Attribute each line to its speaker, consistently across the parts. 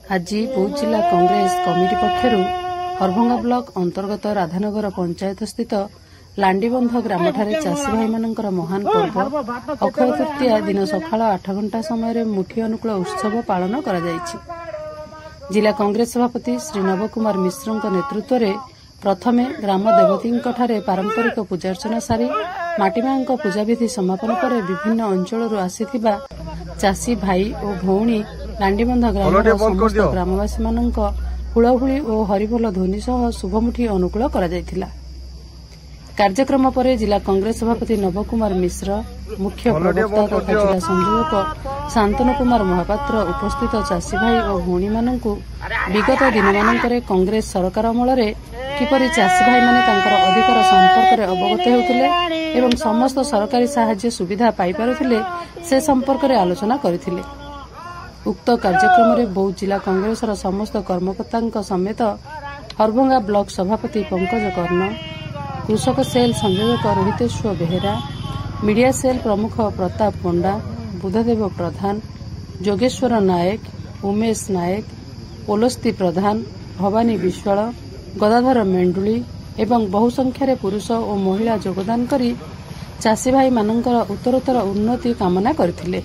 Speaker 1: आज बौद्ध जिला कांग्रेस कमिटी पक्षरु हरभंगा ब्लॉक अंतर्गत राधानगर पंचायत स्थित लांडीबंध ग्रामठारे चाषी भाई मानकर महान पर्व अक्षय तृतीया दिन सकाळ 8 घंटा समय मुठी अनुकूल उत्सव पालन करा जायछि। जिला कांग्रेस सभापति श्री नवकुमार मिश्र नेतृत्व में प्रथमे ग्राम देवती पारंपरिक पूजार्चना सारी माटीमा पूजाविधि समापन पर विभिन्न अंचल आसीथिबा चाषी भाई और भौणी लांडीबंध ग्राम समस्त ग्रामवासी मानक हुलहुली और हरिबोल ध्वनि सह शुभमुठी अनुकूल करा जायथिला। कार्यक्रम पर जिला कांग्रेस सभापति नवकुमार मिश्र, मुख्य प्रवक्ता तथा जिला संयोजक शांतनु कुमार महापात्र उपस्थित चाषी भाई और भौणी मानकु विगत दिन कांग्रेस सरकार अमल किपरि चाषी भाई माने तांकर अधिकार संपर्क में अवगत होउथिले एवं समस्त सरकारी साहाय्य सुविधा पाई पारुथिले से संपर्क में आलोचना करथिले। उक्त कार्यक्रम में बौद्ध जिला कांग्रेस समस्त कर्मकर्ता समेत हरभंगा ब्लॉक सभापति पंकज कर्ण, कृषक सेल संयोजक रोहितेश्वर बेहेरा, मीडिया सेल प्रमुख प्रताप पंडा, बुधदेव प्रधान, जोगेश्वर नायक, उमेश नायक, पोलस्ती प्रधान, भवानी विश्वाल, गदाधर मेंडुली एवं बहु संख्यार पुरुष और महिला योगदान करी चाषी भाई मानकर उत्तरोत्तर उन्नति कामना करथिले।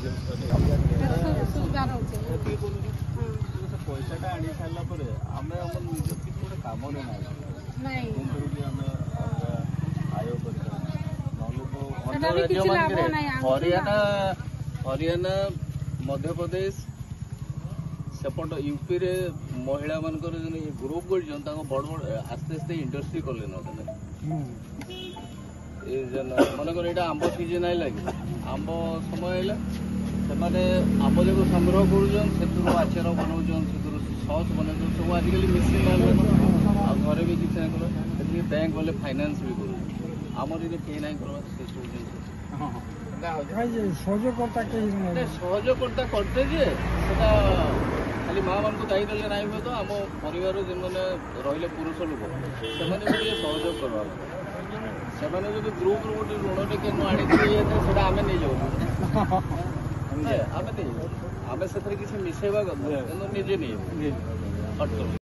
Speaker 2: हरियाणा मध्य प्रदेश सेपट यूपी रे महिला मान ग्रुप बड़ बड़ आस्ते आस्ते इंडस्ट्री कले मनकर यहाँ आंब सीजन है आंब समय है से आंब जो संग्रह कर आचार बनाऊन सस बना सब आजिकल मेसीन घरे भी किसी ना बैंक वाले फाइनान्स भी कर आमर ये कहीं ना कर सहयोगकर्ता करते खाली माँ मान को दायी देले ना तो आम परिवार जो मैंने रही पुरुष लोक से सहयोग करवा से ग्रुप गोटे ऋण टे आनी आम नहीं जाऊ आम से किसी मिसेवा कथा निजे नहीं।